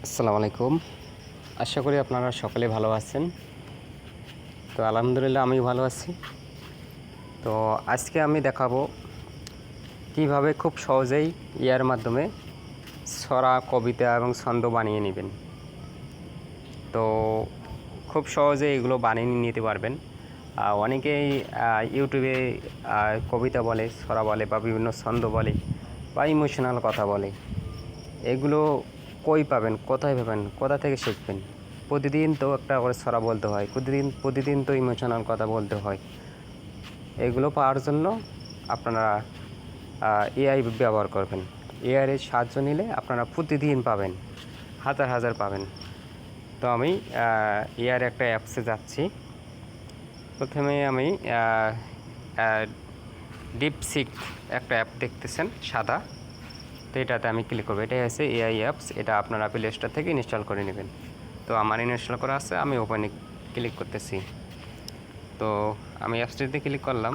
আসসালামু আলাইকুম। আশা করি আপনারা সকলে ভালো আছেন। তো আলহামদুলিল্লাহ আমি ভালো আছি। তো আজকে আমি দেখাবো কিভাবে খুব সহজেই ইয়ার মাধ্যমে ছড়া, কবিতা এবং ছন্দ বানিয়ে নেবেন। তো খুব সহজে এগুলো বানিয়ে নিতে পারবেন। অনেকেই ইউটিউবে কবিতা বলে, ছড়া বলে বা বিভিন্ন ছন্দ বলে বা ইমোশনাল কথা বলে। এগুলো কই পাবেন, কোথায় পাবেন, কোথা থেকে শিখবেন? প্রতিদিন তো একটা করে ছড়া বলতে হয়, প্রতিদিন তো ইমোশনাল কথা বলতে হয়। এগুলো পাওয়ার জন্য আপনারা এআই ব্যবহার করবেন। এআইয়ের সাহায্য নিলে আপনারা প্রতিদিন পাবেন, হাজার হাজার পাবেন। তো আমি এআইয়ের একটা অ্যাপসে যাচ্ছি। প্রথমে আমি ডিপসিক একটা অ্যাপ দেখতেছেন সাদা, তো এটাতে আমি ক্লিক করবো। এটাই হচ্ছে এআই অ্যাপস। এটা আপনারা প্লে স্টোর থেকে ইনস্টল করে নেবেন। তো আমার ইনস্টল করা আছে, আমি ওপেনে ক্লিক করতেছি। তো আমি অ্যাপসটিতে ক্লিক করলাম।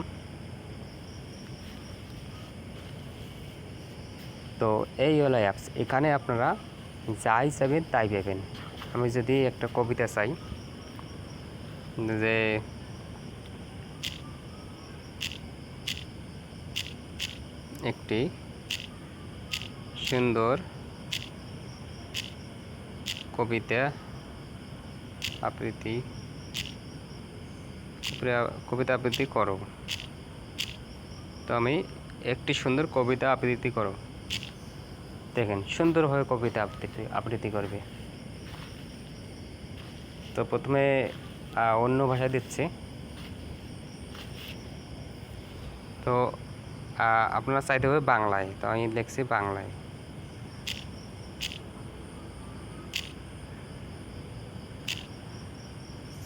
তো এই হলো অ্যাপস। এখানে আপনারা যাই চাইবেন তাই পাবেন। আমি যদি একটা কবিতা চাই, যে একটি সুন্দর কবিতা আবৃত্তি করো। তো আমি একটি সুন্দর কবিতা আবৃত্তি করো। দেখেন সুন্দরভাবে কবিতা আবৃত্তি করবে। তো প্রথমে অন্য ভাষা দিচ্ছে। তো আপনারা চাইতে হবে বাংলায়, তো আমি লিখছি বাংলায়।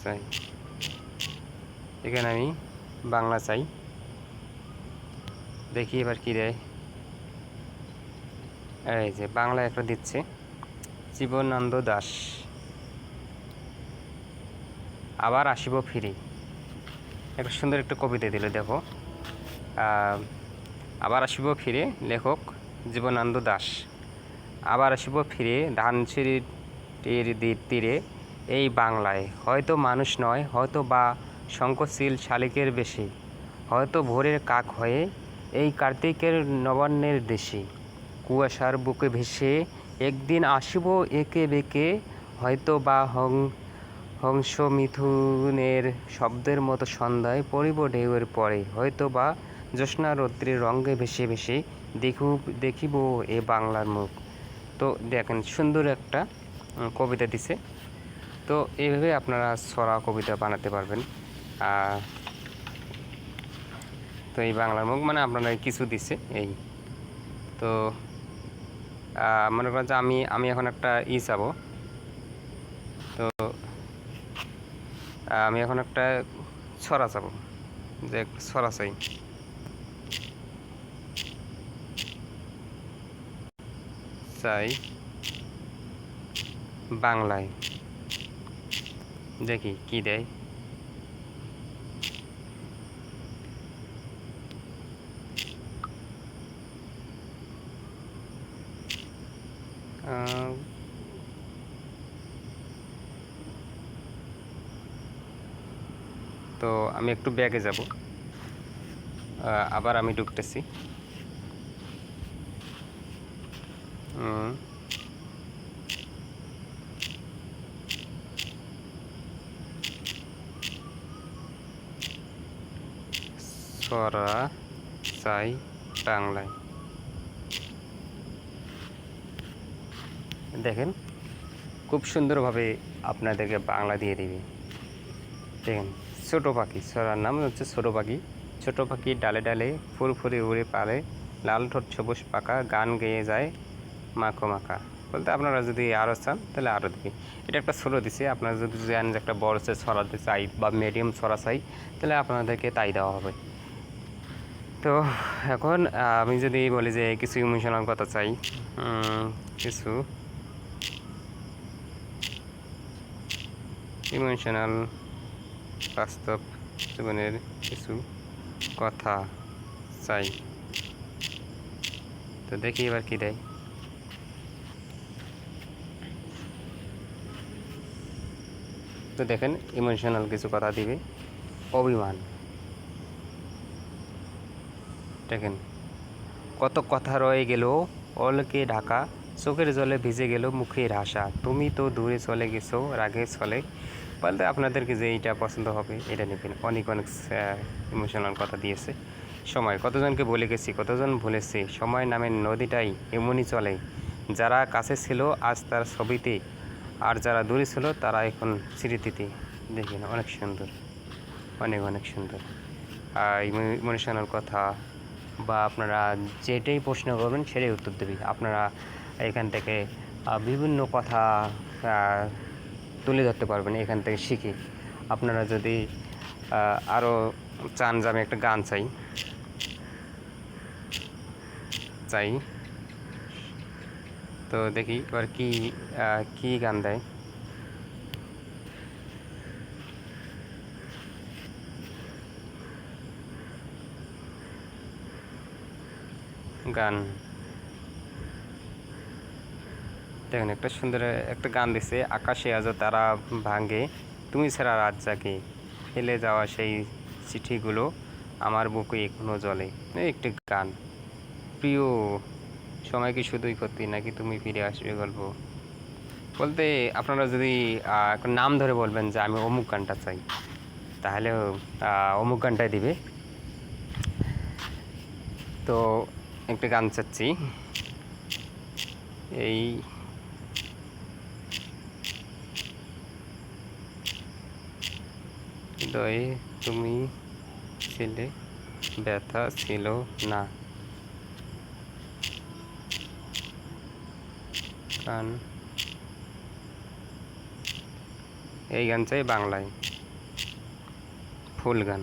চাই, এখানে আমি বাংলা চাই। দেখি এবার কি দেয়। এই যে বাংলা একটা দিচ্ছে, জীবনানন্দ দাশ, আবার আসিব ফিরে। একটা সুন্দর একটা কবিতা দিল, দেখো। আবার আসিব ফিরে, লেখক জীবনানন্দ দাশ। আবার আসিব ফিরে ধানসিঁড়ির তীরে এই বাংলায়, হয়তো মানুষ নয়, হয়তো বা শঙ্খচিল শালিকের বেশি, হয়তো ভোরের কাক হয়ে এই কার্তিকের নবান্নের দেশে, কুয়াশার বুকে ভেসে একদিন আসিব একে বেঁকে, হয়তো বা হংস মিথুনের শব্দের মতো সন্ধ্যায় পড়িব ঢেউয়ের পরে, হয়তো বা জ্যোৎস্না রৌদ্রের রঙে ভেসে ভেসে দেখিব এ বাংলার মুখ। তো দেখেন সুন্দর একটা কবিতা দিছে। তো এইভাবে আপনারা ছড়া কবিতা বানাতে পারবেন। তো এই বাংলার মুখ মানে আপনারা কিছু দিছে এই। তো মনে করেন যে আমি এখন একটা চাবো। তো আমি এখন একটা ছড়া চাবো, যে ছড়া চাই বাংলায়। দেখি কি দেয়। তো আমি একটু ব্যাগে যাব, আবার আমি ঢুকতেছি। ছড়া চাই বাংলায়। দেখেন খুব সুন্দরভাবে আপনাদেরকে বাংলা দিয়ে দিবে। দেখেন ছোটো পাখি, ছড়ার নাম হচ্ছে ছোটো পাখি। ছোটো পাখি ডালে ডালে ফুরফুরে উড়ে পারে, লাল ঠোঁট সবুজ পাকা, গান গেয়ে যায় মাখো মাখা। বলতে আপনারা যদি আরও চান তাহলে আরও দিবি। এটা একটা ছোটো দিছে। আপনারা যদি জানেন যে একটা বড় ছড়াতে চাই বা মিডিয়াম ছড়া চাই, তাহলে আপনাদেরকে তাই দেওয়া হবে। তো এখন আমি যদি বলি যে কিছু ইমোশনাল কথা চাই, কিছু ইমোশনাল বাস্তব জীবনের কিছু কথা চাই, তো দেখি এবার কি দেয়। তো দেখেন ইমোশনাল কিছু কথা দিবে। অভিমান, দেখেন কত কথা রয়ে গেল অলকে ঢাকা, চোখের জলে ভিজে গেল মুখের হাসা, তুমি তো দূরে চলে গেছো রাগে চলে। বলতে আপনাদেরকে যে এইটা পছন্দ হবে এটা নেবেন। অনেক অনেক ইমোশনাল কথা দিয়েছে। সময়, কতজনকে বলে গেছি কতজন ভুলেছে, সময় নামের নদীটাই এমনই চলে, যারা কাছে ছিল আজ তার ছবিতে, আর যারা দূরে ছিল তারা এখন স্মৃতিতে। দেখেন অনেক সুন্দর, অনেক অনেক সুন্দর। আর ইমোশনাল কথা বা আপনারা যেটাই প্রশ্ন করবেন সেটাই উত্তর দেবে। আপনারা এখান থেকে বিভিন্ন কথা তুলে ধরতে পারবেন এখান থেকে শিখে। আপনারা যদি আরও চান যে আমি একটা গান চাই চাই তো দেখি এবার কি গান দেয়। গান দেখেন একটা সুন্দর একটা গান দিছে, আকাশে আজও তারা ভাঙে, তুমি ছাড়া রাত জাগে, ফেলে যাওয়া সেই চিঠিগুলো আমার বুকে এখনো জ্বলে। এই একটি গান। প্রিয়, সময় কি শুধুই ক্ষতি নাকি তুমি ফিরে আসবে গল্প। বলতে আপনারা যদি একটা নাম ধরে বলবেন যে আমি অমুক গানটা চাই, তাহলে অমুক গানটাই দিবে। তো একটা গান চাচ্ছি, এই হৃদয়ে তুমি ছিলে ব্যথা ছিল না, গান, এই গান চাই বাংলায়, ফুল গান।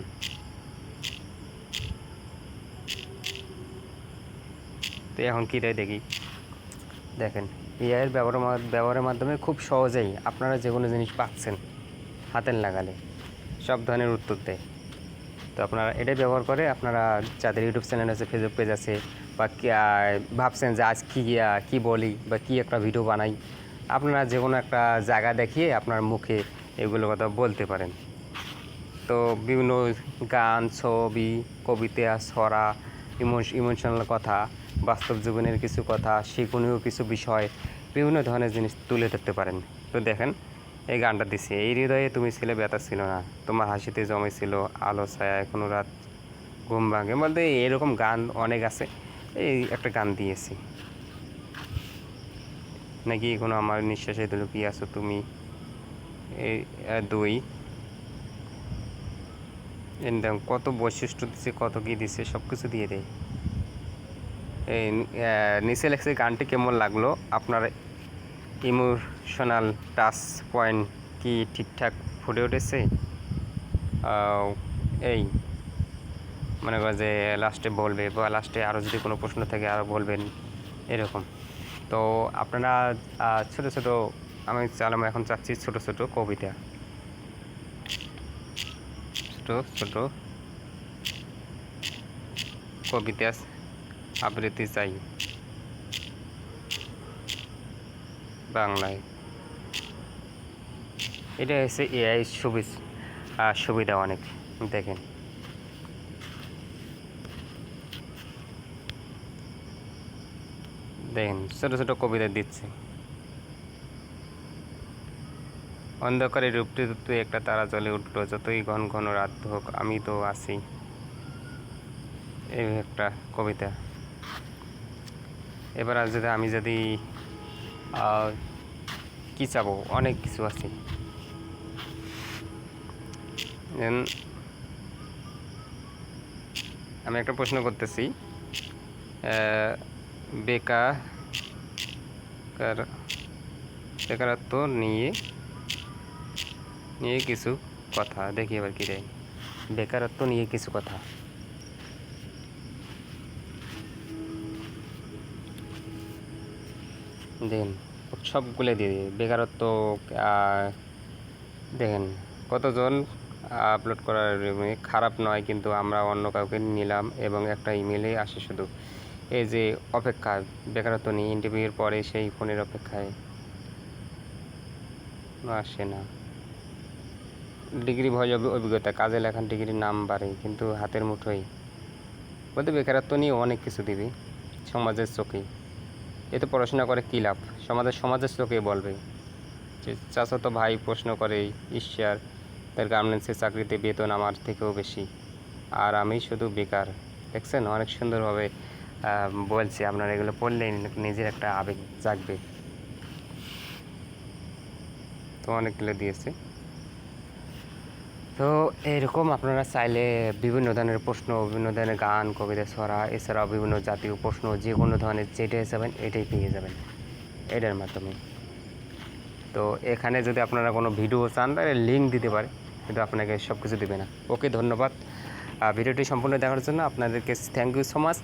তো এখন কী দেয় দেখি। দেখেন এআইয়ের ব্যবহারের মাধ্যমে খুব সহজেই আপনারা যে কোনো জিনিস পাচ্ছেন হাতের লাগালে সব ধরনের উত্তর দেয়। তো আপনারা এটাই ব্যবহার করে আপনারা যাদের ইউটিউব চ্যানেল আছে, ফেসবুক পেজ আছে, বা ভাবছেন যে আজ কী বলি বা কী একটা ভিডিও বানাই, আপনারা যে কোনো একটা জায়গা দেখিয়ে আপনার মুখে এগুলো কথা বলতে পারেন। তো বিভিন্ন গান, ছবি, কবিতা, ছড়া, ইমোশনাল কথা, বাস্তব জীবনের কিছু কথা, শিক্ষণীয় কিছু বিষয়, বিভিন্ন ধরনের জিনিস তুলে ধরতে পারেন। তো দেখেন এই গানটা দিছে, এই হৃদয়ে তুমি ছিলে ব্যথা ছিল না, তোমার হাসিতে জমেছিল আলো ছায়া এখনো রাত ঘুম ভাঙে। বলতে এরকম গান অনেক আছে, এই একটা গান দিয়েছি। নাকি এখনো আমার নিঃশ্বাসে লুকিয়ে আছো তুমি, এই দুই কত বৈশিষ্ট্য দিছে, কত কী দিছে, সব কিছু দিয়ে দেয়। এই নিচে লেখছে গানটি কেমন লাগলো, আপনার ইমোশনাল টাচ পয়েন্ট কি ঠিকঠাক ফুটে উঠেছে। এই মনে করেন যে লাস্টে বলবে, বা লাস্টে আরও যদি কোনো প্রশ্ন থাকে আরও বলবেন এরকম। তো আপনারা ছোট ছোট, আমি এখন চাচ্ছি ছোট ছোট কবিতা, ছোট ছোট কবিতা আবৃত্তি চাই বাংলায়। এটা হচ্ছে এআই সুবিধা অনেক। দেখেন দেখেন ছোট ছোট কবিতা দিচ্ছে। অন্ধকারে রূপটি রূপটি একটা তারা জ্বলে উঠলো, যতই ঘন ঘন রাত হোক আমি তো আছি। এই একটা কবিতা। এবার আমি যদি কি চাবো, অনেক কিছু আছে। আমি একটা প্রশ্ন করতেছি, বেকারত্ব নিয়ে কিছু কথা দেখি। এবার কি দেয়, বেকারত্ব নিয়ে কিছু কথা। দেখেন সবগুলো দিয়ে দিই বেকারত্ব। দেখেন কতজন আপলোড করার খারাপ নয়, কিন্তু আমরা অন্য কাউকে নিলাম এবং একটা ইমেলে আসে শুধু। এই যে অপেক্ষা, বেকারত্ব নিয়ে ইন্টারভিউয়ের পরে সেই ফোনের অপেক্ষায় আসে না। ডিগ্রি ভয় অভিজ্ঞতা, কাজে লেখার ডিগ্রির নাম বাড়ে কিন্তু হাতের মুঠোয় বলতে বেকারত্ব নিয়ে অনেক কিছু দিবি সমাজের চোখে। এ তো পড়াশোনা করে কী লাভ, সমাজের চোখে বলবে যে চাচাতো ভাই প্রশ্ন করে ঈশ্বর তার গার্মেন্টসের চাকরিতে বেতন আমার থেকেও বেশি আর আমি শুধু বেকার। দেখছেন অনেক সুন্দরভাবে বলছে, আপনারা এগুলো পড়লেই নিজের একটা আবেগ জাগবে। তো অনেকগুলো দিয়েছে। তো এরকম আপনারা চাইলে বিভিন্ন ধরনের প্রশ্ন, বিভিন্ন ধরনের গান, কবিতা, ছড়া, এছাড়াও বিভিন্ন জাতীয় প্রশ্ন যে কোনো ধরনের যেটাই যাবেন এটাই পেয়ে যাবেন এটার মাধ্যমে। তো এখানে যদি আপনারা কোনো ভিডিও চান তাহলে লিঙ্ক দিতে পারে, কিন্তু আপনাকে সব কিছু দেবে না। ওকে, ধন্যবাদ ভিডিওটি সম্পূর্ণ দেখার জন্য। আপনাদেরকে থ্যাংক ইউ সো মাচ।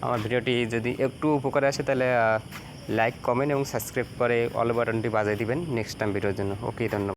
আমার ভিডিওটি যদি একটু উপকারে আসে তাহলে লাইক, কমেন্ট এবং সাবস্ক্রাইব করে অল বাটনটি বাজিয়ে দিবেন নেক্সট টাইম ভিডিওর জন্য। ওকে, ধন্যবাদ।